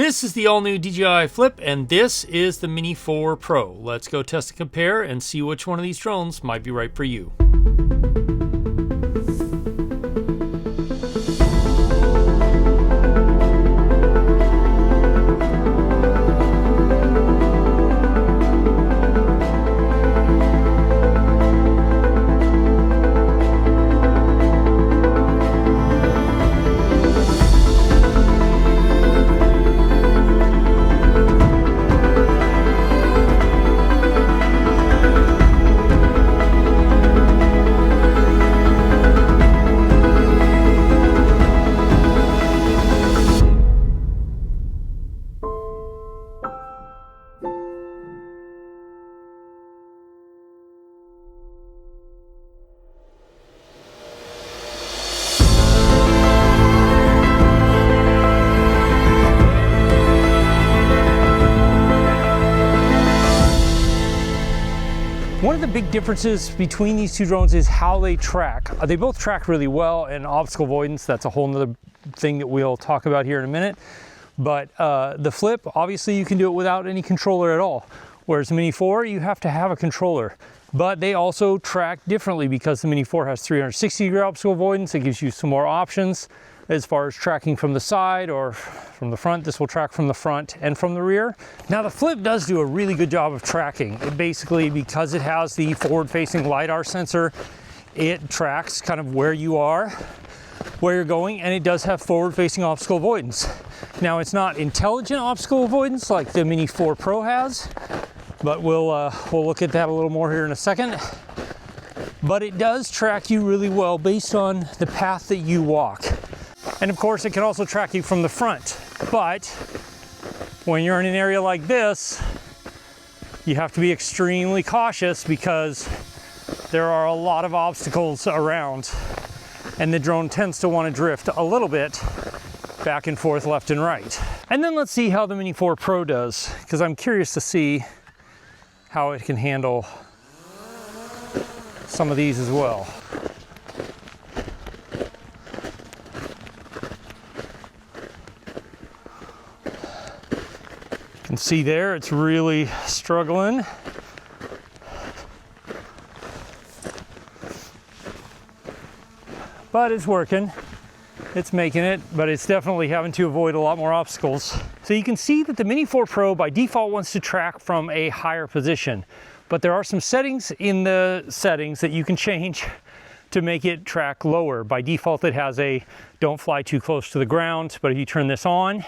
This is the all-new DJI Flip, and this is the Mini 4 Pro. Let's go test and compare and see which one of these drones might be right for you. One of the big differences between these two drones is how they track. They both track really well, and obstacle avoidance, that's a whole nother thing that we'll talk about here in a minute. But the Flip, obviously you can do it without any controller at all. Whereas the Mini 4, you have to have a controller. But they also track differently because the Mini 4 has 360-degree obstacle avoidance. It gives you some more options as far as tracking from the side or from the front. This will track from the front and from the rear. Now the Flip does do a really good job of tracking. It basically, because it has the forward-facing LiDAR sensor, it tracks kind of where you are, where you're going, and it does have forward-facing obstacle avoidance. Now it's not intelligent obstacle avoidance like the Mini 4 Pro has, but we'll look at that a little more here in a second. But it does track you really well based on the path that you walk. And of course, it can also track you from the front. But when you're in an area like this, you have to be extremely cautious because there are a lot of obstacles around, and the drone tends to want to drift a little bit back and forth, left and right. And then let's see how the Mini 4 Pro does, because I'm curious to see how it can handle some of these as well. You can see there, it's really struggling. But it's working. It's making it, but it's definitely having to avoid a lot more obstacles. So you can see that the Mini 4 Pro by default wants to track from a higher position, but there are some settings in the settings that you can change to make it track lower. By default, it has a don't fly too close to the ground, but if you turn this on,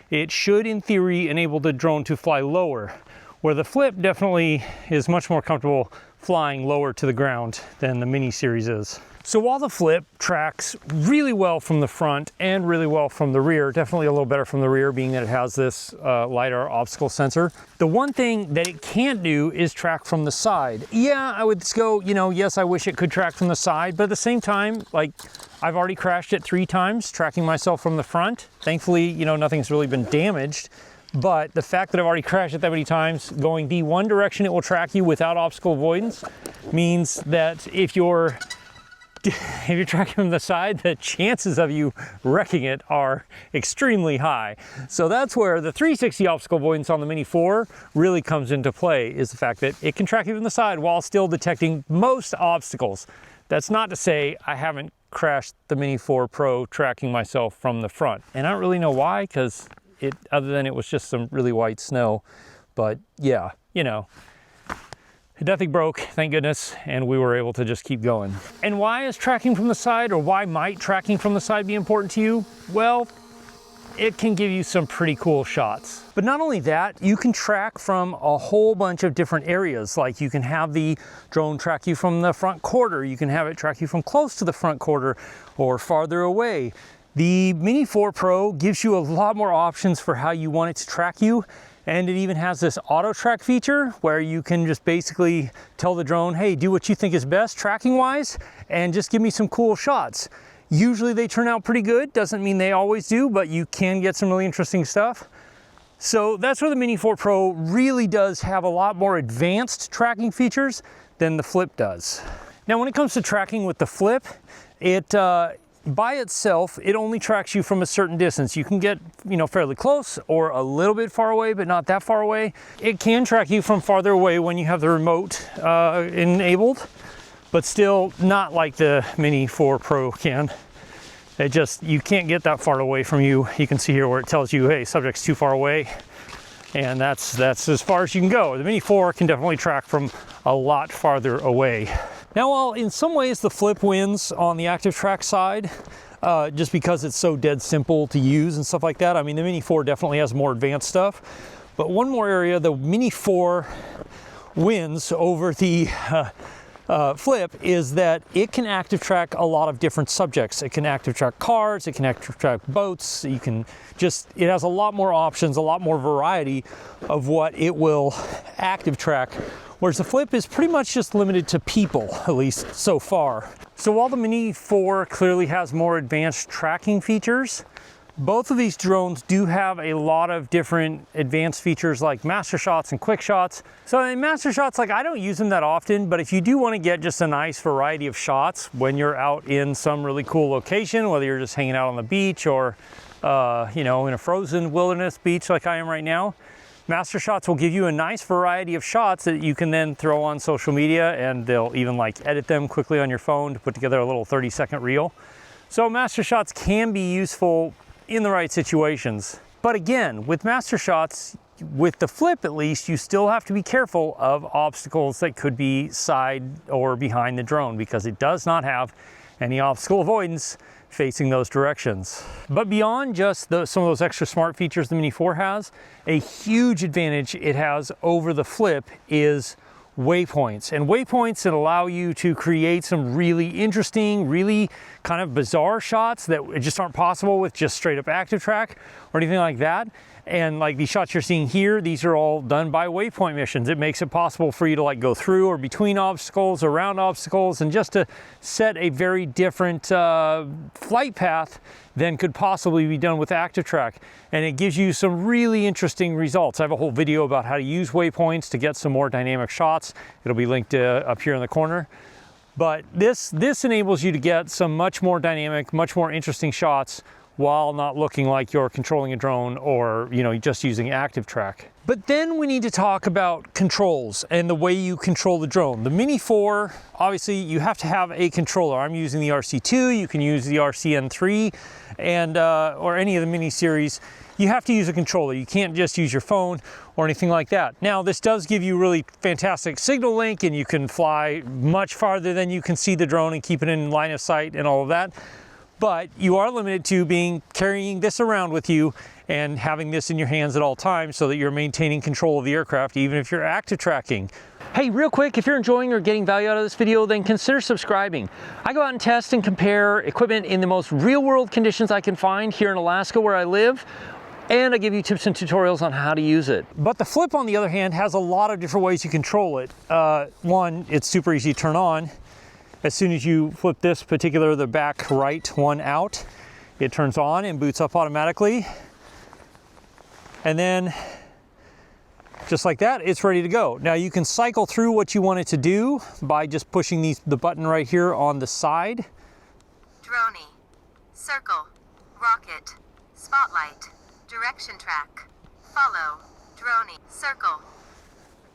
it should, in theory, enable the drone to fly lower, where the Flip definitely is much more comfortable flying lower to the ground than the Mini series is. So while the Flip tracks really well from the front and really well from the rear, definitely a little better from the rear being that it has this LiDAR obstacle sensor, the one thing that it can't do is track from the side. Yeah, I would go, yes, I wish it could track from the side, but at the same time, like, I've already crashed it 3 times tracking myself from the front. Thankfully, nothing's really been damaged. But the fact that I've already crashed it that many times, going the one direction it will track you without obstacle avoidance means that if you're tracking from the side, the chances of you wrecking it are extremely high. So that's where the 360 obstacle avoidance on the Mini 4 really comes into play, is the fact that it can track you from the side while still detecting most obstacles. That's not to say I haven't crashed the Mini 4 Pro tracking myself from the front. And I don't really know why, because other than it was just some really white snow. But yeah, nothing broke, thank goodness, and we were able to just keep going. And why is tracking from the side, or why might tracking from the side be important to you? Well, it can give you some pretty cool shots. But not only that, you can track from a whole bunch of different areas. Like you can have the drone track you from the front quarter, you can have it track you from close to the front quarter or farther away. The Mini 4 Pro gives you a lot more options for how you want it to track you. And it even has this auto track feature where you can just basically tell the drone, hey, do what you think is best tracking wise and just give me some cool shots. Usually they turn out pretty good. Doesn't mean they always do, but you can get some really interesting stuff. So that's where the Mini 4 Pro really does have a lot more advanced tracking features than the Flip does. Now, when it comes to tracking with the Flip, it by itself, it only tracks you from a certain distance. You can get, you know, fairly close or a little bit far away, but not that far away. It can track you from farther away when you have the remote enabled, but still not like the Mini 4 Pro can. It just, you can't get that far away from you. You can see here where it tells you, hey, subject's too far away. And that's as far as you can go. The Mini 4 can definitely track from a lot farther away. Now, while in some ways the Flip wins on the active track side, just because it's so dead simple to use and stuff like that. I mean, the Mini 4 definitely has more advanced stuff. But one more area, the Mini 4 wins over the Flip is that it can active track a lot of different subjects. It can active track cars, it can active track boats, you can just, it has a lot more options, a lot more variety of what it will active track, whereas the Flip is pretty much just limited to people, at least so far. So while the Mini 4 clearly has more advanced tracking features, both of these drones do have a lot of different advanced features like master shots and quick shots. So in master shots, like I don't use them that often, but if you do want to get just a nice variety of shots when you're out in some really cool location, whether you're just hanging out on the beach or, you know, in a frozen wilderness beach like I am right now, master shots will give you a nice variety of shots that you can then throw on social media, and they'll even like edit them quickly on your phone to put together a little 30-second reel. So master shots can be useful in the right situations. But again, with master shots, with the Flip at least, you still have to be careful of obstacles that could be side or behind the drone, because it does not have any obstacle avoidance facing those directions. But beyond just some of those extra smart features the Mini 4 has, a huge advantage it has over the Flip is waypoints. And waypoints that allow you to create some really interesting, really kind of bizarre shots that just aren't possible with just straight up active track or anything like that. And like these shots you're seeing here, these are all done by waypoint missions. It makes it possible for you to like go through or between obstacles, around obstacles, and just to set a very different flight path than could possibly be done with active track. And it gives you some really interesting results. I have a whole video about how to use waypoints to get some more dynamic shots. It'll be linked up here in the corner. But this enables you to get some much more dynamic, much more interesting shots while not looking like you're controlling a drone or, you know, just using active track. But then we need to talk about controls and the way you control the drone. The Mini 4, obviously you have to have a controller. I'm using the RC2, you can use the RCN3 and or any of the Mini series. You have to use a controller. You can't just use your phone or anything like that. Now, this does give you really fantastic signal link, and you can fly much farther than you can see the drone and keep it in line of sight and all of that. But you are limited to carrying this around with you and having this in your hands at all times so that you're maintaining control of the aircraft, even if you're active tracking. Hey, real quick, if you're enjoying or getting value out of this video, then consider subscribing. I go out and test and compare equipment in the most real-world conditions I can find here in Alaska where I live, and I give you tips and tutorials on how to use it. But the Flip, on the other hand, has a lot of different ways you control it. One, it's super easy to turn on. As soon as you flip this particular, the back right one out, it turns on and boots up automatically. And then, just like that, it's ready to go. Now you can cycle through what you want it to do by just pushing the button right here on the side. Droney, circle, rocket, spotlight, direction track, follow, droney, circle.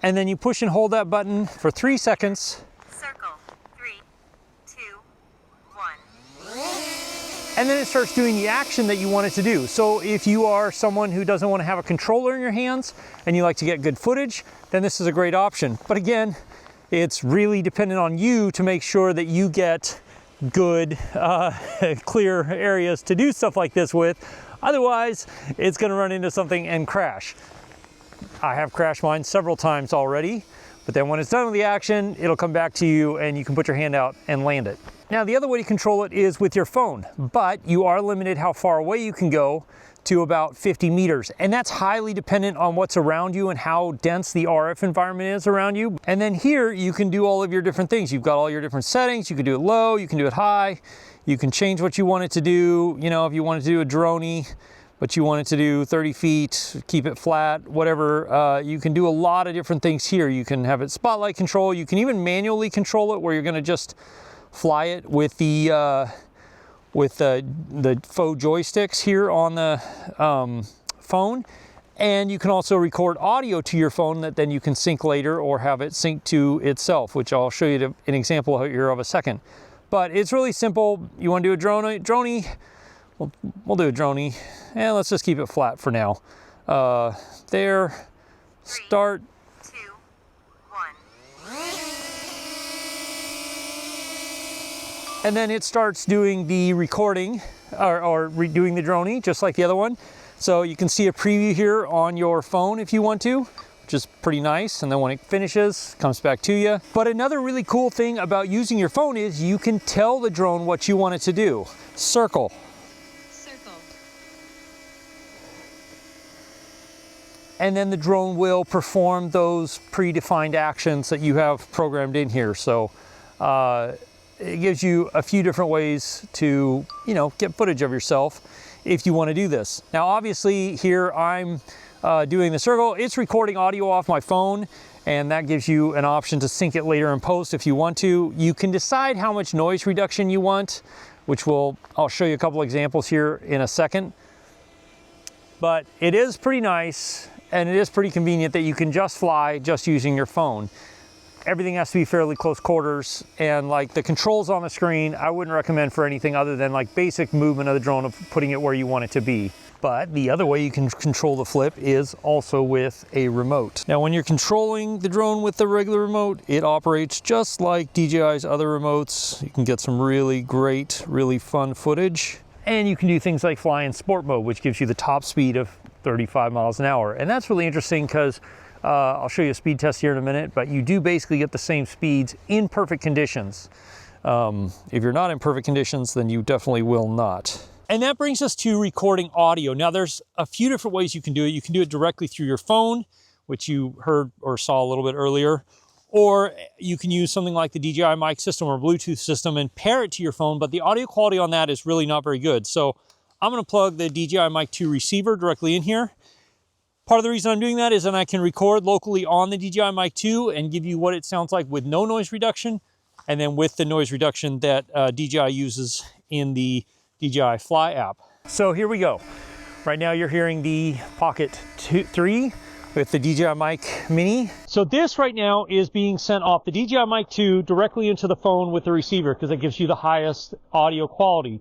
And then you push and hold that button for 3 seconds. Circle, 3, 2, 1. And then it starts doing the action that you want it to do. So if you are someone who doesn't want to have a controller in your hands and you like to get good footage, then this is a great option. But again, it's really dependent on you to make sure that you get good, clear areas to do stuff like this with. Otherwise, it's going to run into something and crash. I have crashed mine several times already, but then when it's done with the action, it'll come back to you and you can put your hand out and land it. Now, the other way to control it is with your phone, but you are limited how far away you can go, to about 50 meters. And that's highly dependent on what's around you and how dense the RF environment is around you. And then here you can do all of your different things. You've got all your different settings. You can do it low, you can do it high. You can change what you want it to do. You know, if you wanted to do a droney, but you want it to do 30 feet, keep it flat, whatever. You can do a lot of different things here. You can have it spotlight control. You can even manually control it where you're gonna just fly it with the with the faux joysticks here on the phone. And you can also record audio to your phone that then you can sync later or have it sync to itself, which I'll show you an example here of a second. But it's really simple. You want to do a droney? We'll do a droney, and let's just keep it flat for now. There, 3, start. 2, 1. And then it starts doing the recording or doing the droney just like the other one. So you can see a preview here on your phone if you want to, which is pretty nice. And then when it finishes, it comes back to you. But another really cool thing about using your phone is you can tell the drone what you want it to do. Circle. And then the drone will perform those predefined actions that you have programmed in here. So it gives you a few different ways to, get footage of yourself if you want to do this. Now, obviously here I'm doing the circle. It's recording audio off my phone, and that gives you an option to sync it later in post if you want to. You can decide how much noise reduction you want, which I'll show you a couple examples here in a second. But it is pretty nice. And it is pretty convenient that you can just fly just using your phone. Everything has to be fairly close quarters, and like the controls on the screen, I wouldn't recommend for anything other than like basic movement of the drone of putting it where you want it to be. But the other way you can control the Flip is also with a remote. Now, when you're controlling the drone with the regular remote, it operates just like DJI's other remotes. You can get some really great, really fun footage. And you can do things like fly in sport mode, which gives you the top speed of 35 miles an hour. And that's really interesting because I'll show you a speed test here in a minute, but you do basically get the same speeds in perfect conditions. If you're not in perfect conditions, then you definitely will not. And that brings us to recording audio. Now, there's a few different ways you can do it. You can do it directly through your phone, which you heard or saw a little bit earlier, or you can use something like the DJI mic system or Bluetooth system and pair it to your phone, but the audio quality on that is really not very good. So I'm going to plug the DJI Mic 2 receiver directly in here. Part of the reason I'm doing that is that I can record locally on the DJI Mic 2 and give you what it sounds like with no noise reduction, and then with the noise reduction that DJI uses in the DJI Fly app. So here we go. Right now you're hearing the Pocket 3 with the DJI Mic Mini. So this right now is being sent off the DJI Mic 2 directly into the phone with the receiver because it gives you the highest audio quality.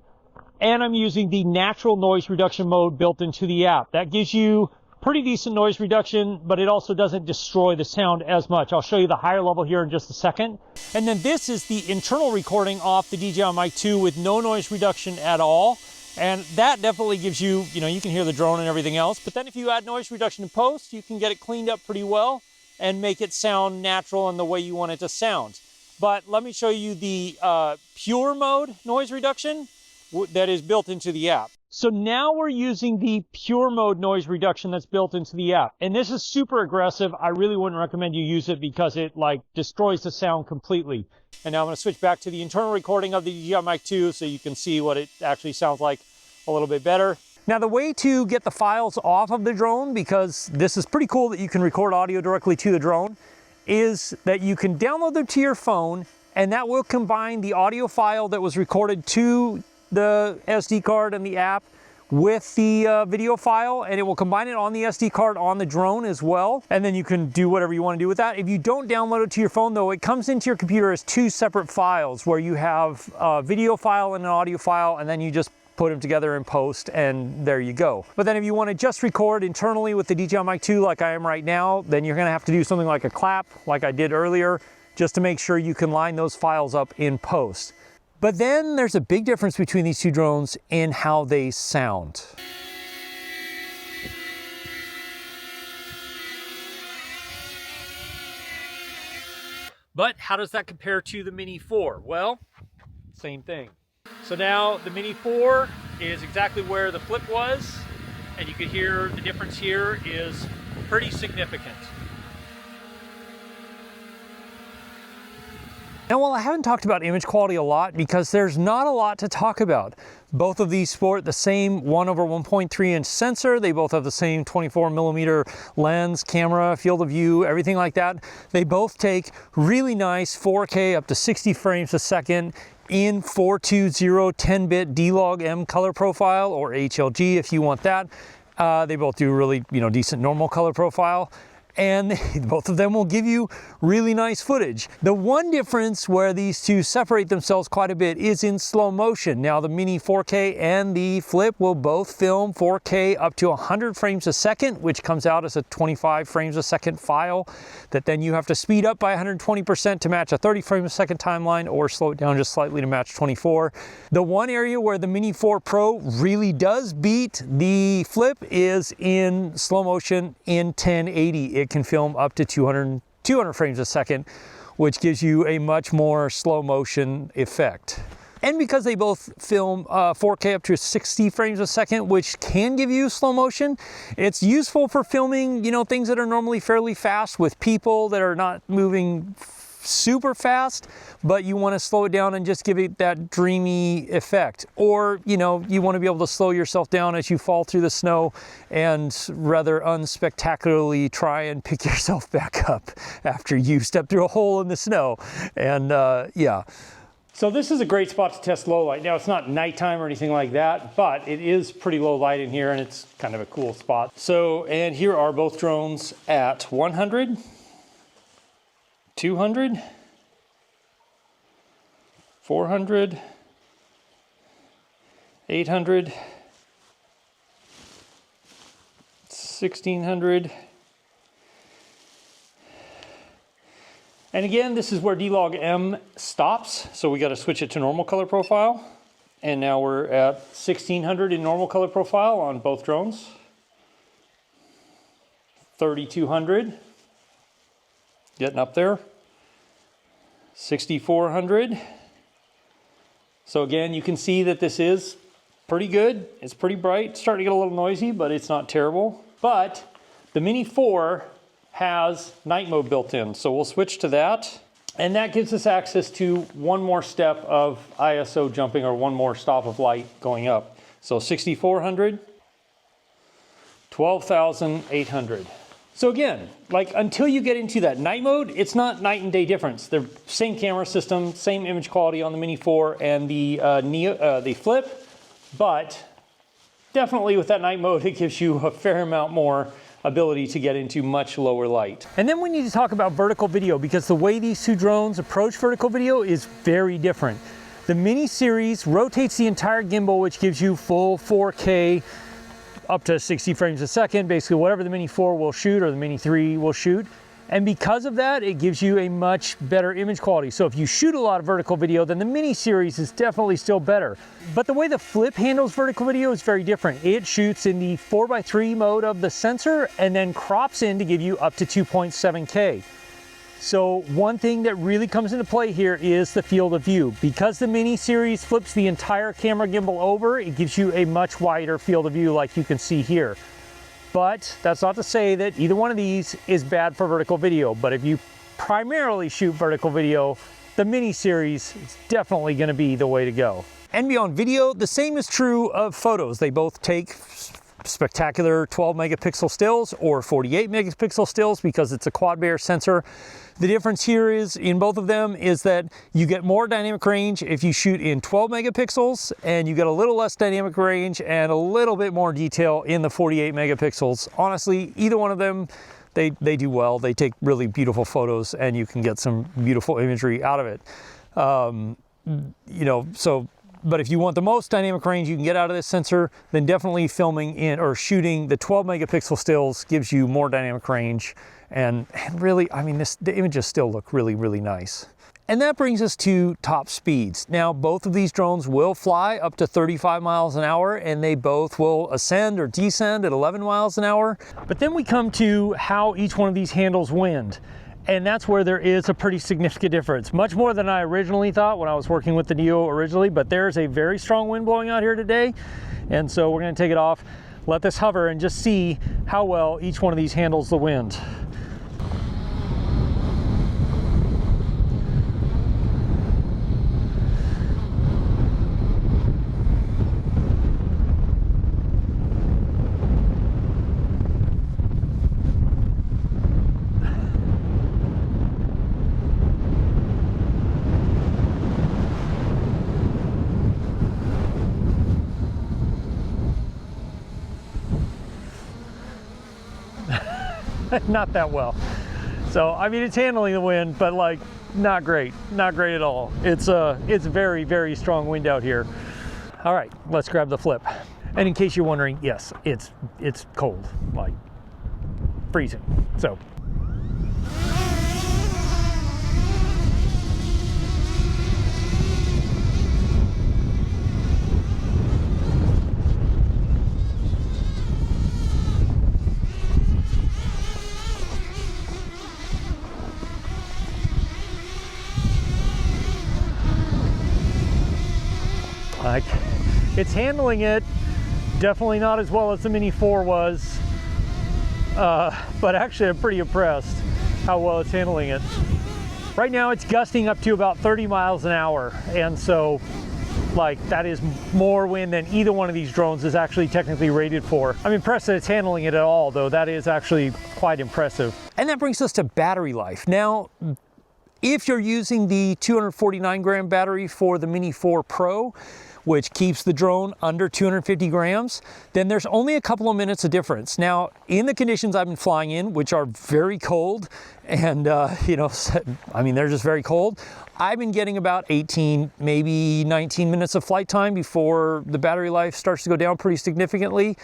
And I'm using the natural noise reduction mode built into the app. That gives you pretty decent noise reduction, but it also doesn't destroy the sound as much. I'll show you the higher level here in just a second. And then this is the internal recording off the DJI Mic 2 with no noise reduction at all. And that definitely gives you, you can hear the drone and everything else. But then if you add noise reduction in post, you can get it cleaned up pretty well and make it sound natural in the way you want it to sound. But let me show you the pure mode noise reduction that is built into the app. So now we're using the pure mode noise reduction that's built into the app. And this is super aggressive. I really wouldn't recommend you use it because it destroys the sound completely. And now I'm going to switch back to the internal recording of the DJI Mic 2 so you can see what it actually sounds like a little bit better. Now the way to get the files off of the drone, because this is pretty cool that you can record audio directly to the drone, is that you can download them to your phone, and that will combine the audio file that was recorded to the SD card and the app with the video file, and it will combine it on the SD card on the drone as well, and then you can do whatever you want to do with that. If you don't download it to your phone though, it comes into your computer as two separate files where you have a video file and an audio file, and then you just put them together in post, and there you go. But then if you want to just record internally with the DJI Mic 2 like I am right now, then you're going to have to do something like a clap like I did earlier, just to make sure you can line those files up in post. But then there's a big difference between these two drones in how they sound. But how does that compare to the Mini 4? Well, same thing. So now the Mini 4 is exactly where the Flip was, and you can hear the difference here is pretty significant. Now, while I haven't talked about image quality a lot because there's not a lot to talk about, Both of these sport the same 1/1.3 inch sensor. They both have the same 24mm lens, camera, field of view, everything like that. They both take really nice 4K up to 60 frames a second in 420 10-bit D-Log-M color profile, or HLG if you want that. They both do really, decent normal color profile. And both of them will give you really nice footage. The one difference where these two separate themselves quite a bit is in slow motion. Now the Mini 4K and the Flip will both film 4K up to 100 frames a second, which comes out as a 25 frames a second file that then you have to speed up by 120% to match a 30 frame a second timeline, or slow it down just slightly to match 24. The one area where the Mini 4 Pro really does beat the Flip is in slow motion in 1080. It can film up to 200 frames a second, which gives you a much more slow motion effect. And because they both film 4K up to 60 frames a second, which can give you slow motion, it's useful for filming, things that are normally fairly fast with people that are not moving super fast, but you want to slow it down and just give it that dreamy effect. Or, you want to be able to slow yourself down as you fall through the snow and rather unspectacularly try and pick yourself back up after you step through a hole in the snow. And yeah. So this is a great spot to test low light. Now it's not nighttime or anything like that, but it is pretty low light in here and it's kind of a cool spot. So, and here are both drones at 100, 200, 400, 800, 1600. And again, this is where D-Log-M stops. So we got to switch it to normal color profile. And now we're at 1600 in normal color profile on both drones. 3200. Getting up there. 6400. So again, you can see that this is pretty good. It's pretty bright. It's starting to get a little noisy, but it's not terrible. But the Mini 4 has night mode built in. So we'll switch to that. And that gives us access to one more step of ISO jumping, or one more stop of light going up. So 6400, 12,800. So again, like until you get into that night mode, it's not night and day difference. They're same camera system, same image quality on the Mini 4 and the Flip, but definitely with that night mode, it gives you a fair amount more ability to get into much lower light. And then we need to talk about vertical video, because the way these two drones approach vertical video is very different. The Mini series rotates the entire gimbal, which gives you full 4K up to 60 frames a second, basically whatever the Mini 4 will shoot or the Mini 3 will shoot. And because of that, it gives you a much better image quality. So if you shoot a lot of vertical video, then the Mini series is definitely still better. But the way the Flip handles vertical video is very different. It shoots in the 4:3 mode of the sensor and then crops in to give you up to 2.7K. So one thing that really comes into play here is the field of view. Because the Mini series flips the entire camera gimbal over, it gives you a much wider field of view like you can see here. But that's not to say that either one of these is bad for vertical video. But if you primarily shoot vertical video, the Mini series is definitely going to be the way to go. And beyond video, the same is true of photos. They both take spectacular 12 megapixel stills or 48 megapixel stills because it's a quad Bayer sensor. The difference here is in both of them is that you get more dynamic range if you shoot in 12 megapixels, and you get a little less dynamic range and a little bit more detail in the 48 megapixels. Honestly, either one of them, they do well. They take really beautiful photos and you can get some beautiful imagery out of it. But if you want the most dynamic range you can get out of this sensor, then definitely filming in or shooting the 12 megapixel stills gives you more dynamic range. And really, I mean, the images still look really, really nice. And that brings us to top speeds. Now, both of these drones will fly up to 35 miles an hour, and they both will ascend or descend at 11 miles an hour. But then we come to how each one of these handles wind. And that's where there is a pretty significant difference. Much more than I originally thought when I was working with the Neo originally, but there's a very strong wind blowing out here today. And so we're gonna take it off, let this hover, and just see how well each one of these handles the wind. not that well. So, I mean, it's handling the wind, but like, not great at all. It's very, very strong wind out here. All right, let's grab the Flip. And in case you're wondering, yes, it's cold, like freezing. So. It's handling it, definitely not as well as the Mini 4 was, but actually I'm pretty impressed how well it's handling it. Right now it's gusting up to about 30 miles an hour, and so like that is more wind than either one of these drones is actually technically rated for. I'm impressed that it's handling it at all, though. That is actually quite impressive. And that brings us to battery life. Now, if you're using the 249 gram battery for the Mini 4 Pro, which keeps the drone under 250 grams, then there's only a couple of minutes of difference. Now, in the conditions I've been flying in, which are very cold, and you know, I mean, they're just very cold, I've been getting about 18, maybe 19 minutes of flight time before the battery life starts to go down pretty significantly.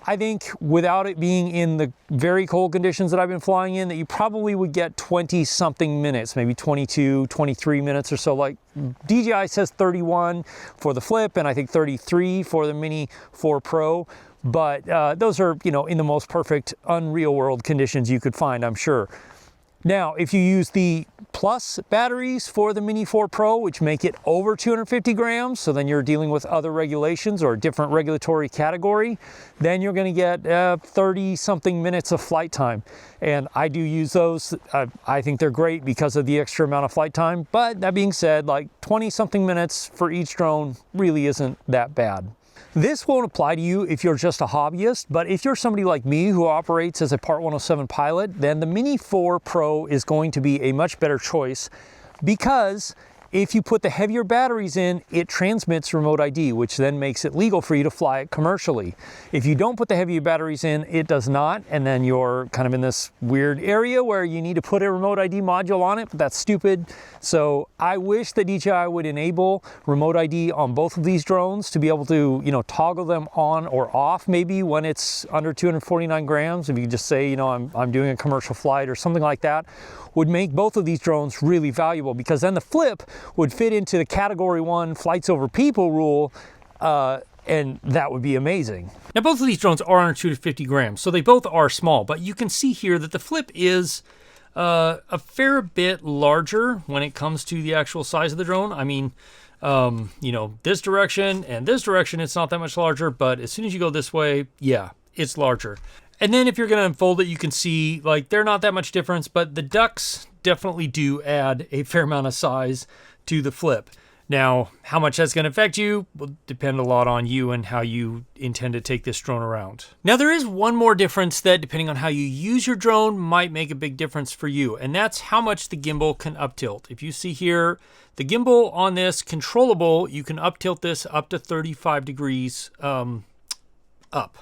I think without it being in the very cold conditions that I've been flying in, that you probably would get 20 something minutes, maybe 22, 23 minutes or so. Like DJI says 31 for the Flip, and I think 33 for the Mini 4 Pro. But those are, you know, in the most perfect unreal world conditions you could find, I'm sure. Now, if you use the Plus batteries for the Mini 4 Pro, which make it over 250 grams, so then you're dealing with other regulations or a different regulatory category, then you're going to get 30-something minutes of flight time. And I do use those. I think they're great because of the extra amount of flight time. But that being said, like 20-something minutes for each drone really isn't that bad. This won't apply to you if you're just a hobbyist, but if you're somebody like me who operates as a Part 107 pilot, then the Mini 4 Pro is going to be a much better choice, because if you put the heavier batteries in, it transmits remote ID, which then makes it legal for you to fly it commercially. If you don't put the heavier batteries in, it does not, and then you're kind of in this weird area where you need to put a remote ID module on it, but that's stupid. So I wish that DJI would enable remote ID on both of these drones to be able to, you know, toggle them on or off maybe when it's under 249 grams. If you just say, you know, I'm doing a commercial flight or something like that, would make both of these drones really valuable, because then the Flip would fit into the Category 1 flights over people rule, and that would be amazing. Now, both of these drones are under 250 grams, so they both are small, but you can see here that the Flip is a fair bit larger when it comes to the actual size of the drone. I mean, you know, this direction and this direction, it's not that much larger, but as soon as you go this way, yeah, it's larger. And then if you're going to unfold it, you can see, like, they're not that much difference, but the ducks definitely do add a fair amount of size to the Flip. Now, how much that's going to affect you will depend a lot on you and how you intend to take this drone around. Now, there is one more difference that, depending on how you use your drone, might make a big difference for you, and that's how much the gimbal can up tilt. If you see here, the gimbal on this controllable, you can up tilt this up to 35 degrees up.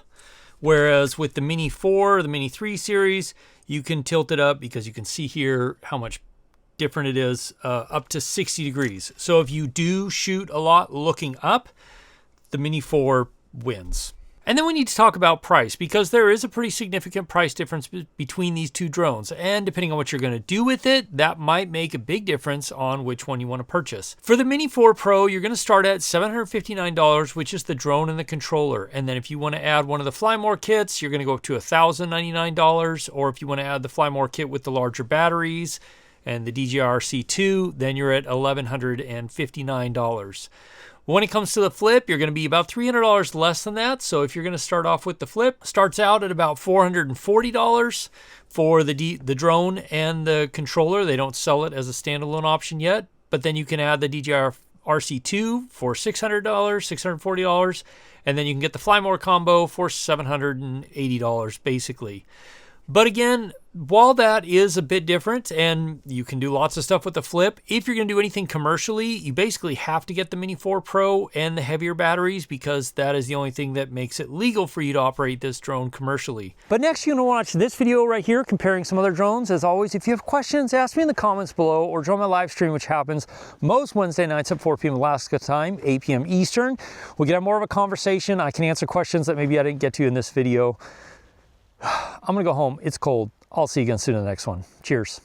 Whereas with the Mini 4, the Mini 3 series, you can tilt it up, because you can see here how much different it is, up to 60 degrees. So if you do shoot a lot looking up, the Mini 4 wins. And then we need to talk about price, because there is a pretty significant price difference between these two drones. And depending on what you're going to do with it, that might make a big difference on which one you want to purchase. For the Mini 4 Pro, you're going to start at $759, which is the drone and the controller. And then if you want to add one of the Fly More kits, you're going to go up to $1,099. Or if you want to add the Fly More kit with the larger batteries and the DJI RC2, then you're at $1,159. When it comes to the Flip, you're going to be about $300 less than that. So if you're going to start off with the Flip, starts out at about $440 for the drone and the controller. They don't sell it as a standalone option yet, but then you can add the DJI RC2 for $600, $640, and then you can get the Fly More combo for $780 basically. But again, while that is a bit different and you can do lots of stuff with the Flip, if you're going to do anything commercially, you basically have to get the Mini 4 Pro and the heavier batteries because that is the only thing that makes it legal for you to operate this drone commercially. But next you're going to watch this video right here comparing some other drones. As always, if you have questions, ask me in the comments below or join my live stream, which happens most Wednesday nights at 4 p.m. Alaska time, 8 p.m. Eastern. We can have more of a conversation. I can answer questions that maybe I didn't get to in this video. I'm going to go home. It's cold. I'll see you again soon in the next one. Cheers.